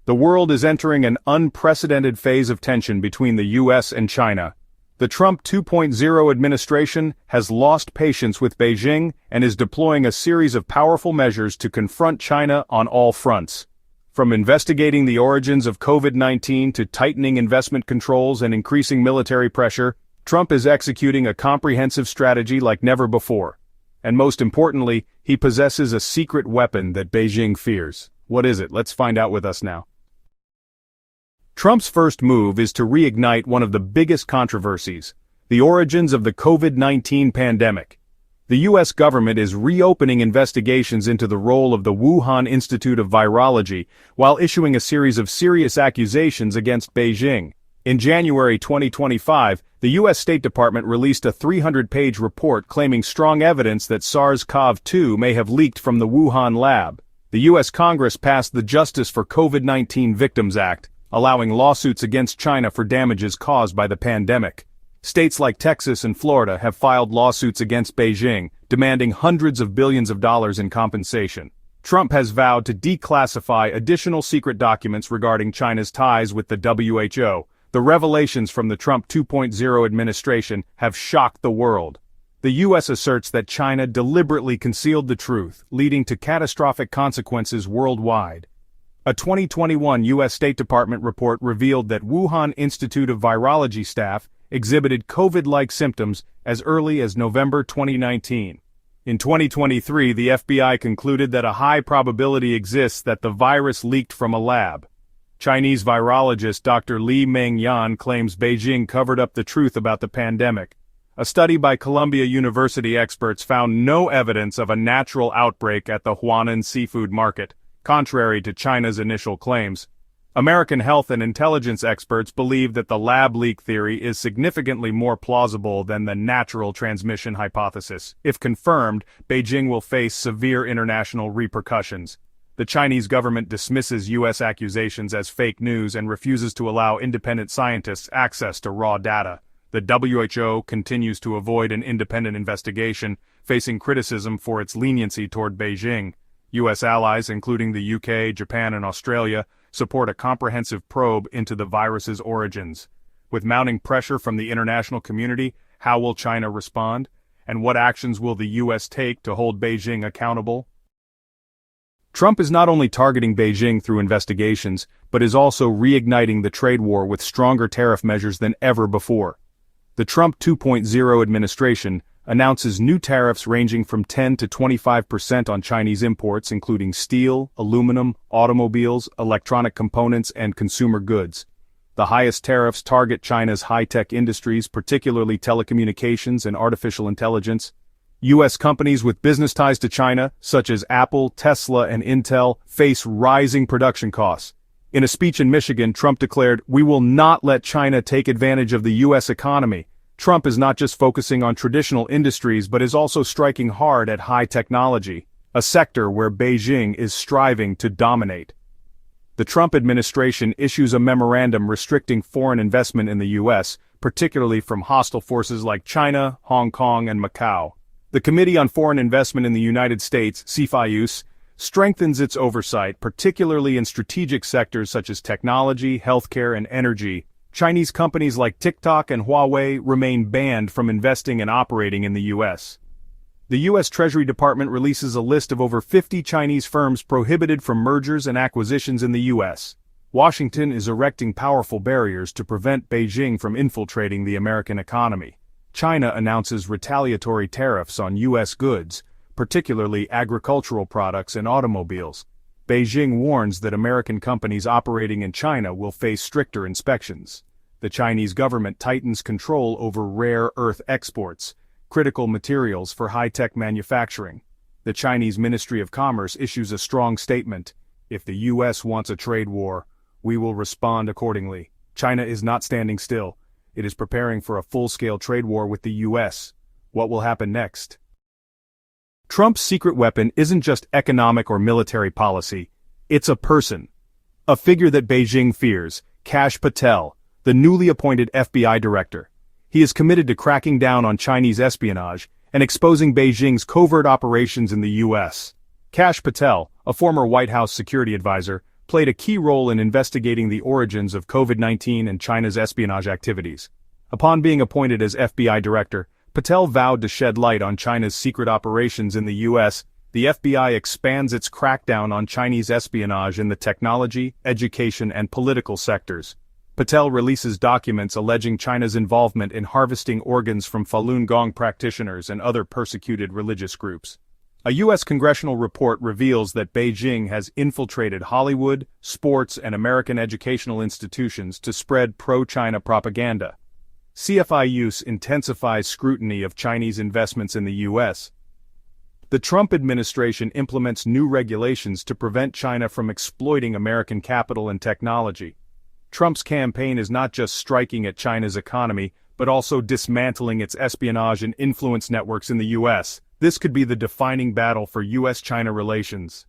The world is entering an unprecedented phase of tension between the US and China. The Trump 2.0 administration has lost patience with Beijing and is deploying a series of powerful measures to confront China on all fronts. From investigating the origins of COVID-19 to tightening investment controls and increasing military pressure, Trump is executing a comprehensive strategy like never before. And most importantly, he possesses a secret weapon that Beijing fears. What is it? Let's find out with us now. Trump's first move is to reignite one of the biggest controversies, the origins of the COVID-19 pandemic. The U.S. government is reopening investigations into the role of the Wuhan Institute of Virology while issuing a series of serious accusations against Beijing. In January 2025, the U.S. State Department released a 300-page report claiming strong evidence that SARS-CoV-2 may have leaked from the Wuhan lab. The U.S. Congress passed the Justice for COVID-19 Victims Act, allowing lawsuits against China for damages caused by the pandemic. States like Texas and Florida have filed lawsuits against Beijing, demanding hundreds of billions of dollars in compensation. Trump has vowed to declassify additional secret documents regarding China's ties with the WHO. The revelations from the Trump 2.0 administration have shocked the world. The U.S. asserts that China deliberately concealed the truth, leading to catastrophic consequences worldwide. A 2021 U.S. State Department report revealed that Wuhan Institute of Virology staff exhibited COVID-like symptoms as early as November 2019. In 2023, the FBI concluded that a high probability exists that the virus leaked from a lab. Chinese virologist Dr. Li Mengyan claims Beijing covered up the truth about the pandemic. A study by Columbia University experts found no evidence of a natural outbreak at the Huanan seafood market, contrary to China's initial claims. American health and intelligence experts believe that the lab leak theory is significantly more plausible than the natural transmission hypothesis. If confirmed, Beijing will face severe international repercussions. The Chinese government dismisses U.S. accusations as fake news and refuses to allow independent scientists access to raw data. The WHO continues to avoid an independent investigation, facing criticism for its leniency toward Beijing. U.S. allies, including the UK, Japan, and Australia, support a comprehensive probe into the virus's origins. With mounting pressure from the international community, how will China respond? And what actions will the U.S. take to hold Beijing accountable? Trump is not only targeting Beijing through investigations, but is also reigniting the trade war with stronger tariff measures than ever before. The Trump 2.0 administration announces new tariffs ranging from 10 to 25% on Chinese imports including steel, aluminum, automobiles, electronic components, and consumer goods. The highest tariffs target China's high-tech industries, particularly telecommunications and artificial intelligence. U.S. companies with business ties to China, such as Apple, Tesla, and Intel, face rising production costs. In a speech in Michigan, Trump declared, "We will not let China take advantage of the U.S. economy." Trump is not just focusing on traditional industries but is also striking hard at high technology, a sector where Beijing is striving to dominate. The Trump administration issues a memorandum restricting foreign investment in the U.S., particularly from hostile forces like China, Hong Kong, and Macau. The Committee on Foreign Investment in the United States, CFIUS, strengthens its oversight, particularly in strategic sectors such as technology, healthcare, and energy. Chinese companies like TikTok and Huawei remain banned from investing and operating in the U.S. The U.S. Treasury Department releases a list of over 50 Chinese firms prohibited from mergers and acquisitions in the U.S. Washington is erecting powerful barriers to prevent Beijing from infiltrating the American economy. China announces retaliatory tariffs on U.S. goods, particularly agricultural products and automobiles. Beijing warns that American companies operating in China will face stricter inspections. The Chinese government tightens control over rare earth exports, critical materials for high-tech manufacturing. The Chinese Ministry of Commerce issues a strong statement: "If the U.S. wants a trade war, we will respond accordingly." China is not standing still. It is preparing for a full-scale trade war with the U.S. What will happen next? Trump's secret weapon isn't just economic or military policy, it's a person. A figure that Beijing fears, Kash Patel, the newly appointed FBI director. He is committed to cracking down on Chinese espionage and exposing Beijing's covert operations in the U.S. Kash Patel, a former White House security advisor, played a key role in investigating the origins of COVID-19 and China's espionage activities. Upon being appointed as FBI director, Patel vowed to shed light on China's secret operations in the U.S. The FBI expands its crackdown on Chinese espionage in the technology, education, and political sectors. Patel releases documents alleging China's involvement in harvesting organs from Falun Gong practitioners and other persecuted religious groups. A U.S. congressional report reveals that Beijing has infiltrated Hollywood, sports, and American educational institutions to spread pro-China propaganda. CFI intensifies scrutiny of Chinese investments in the U.S. The Trump administration implements new regulations to prevent China from exploiting American capital and technology. Trump's campaign is not just striking at China's economy, but also dismantling its espionage and influence networks in the U.S. This could be the defining battle for U.S.-China relations.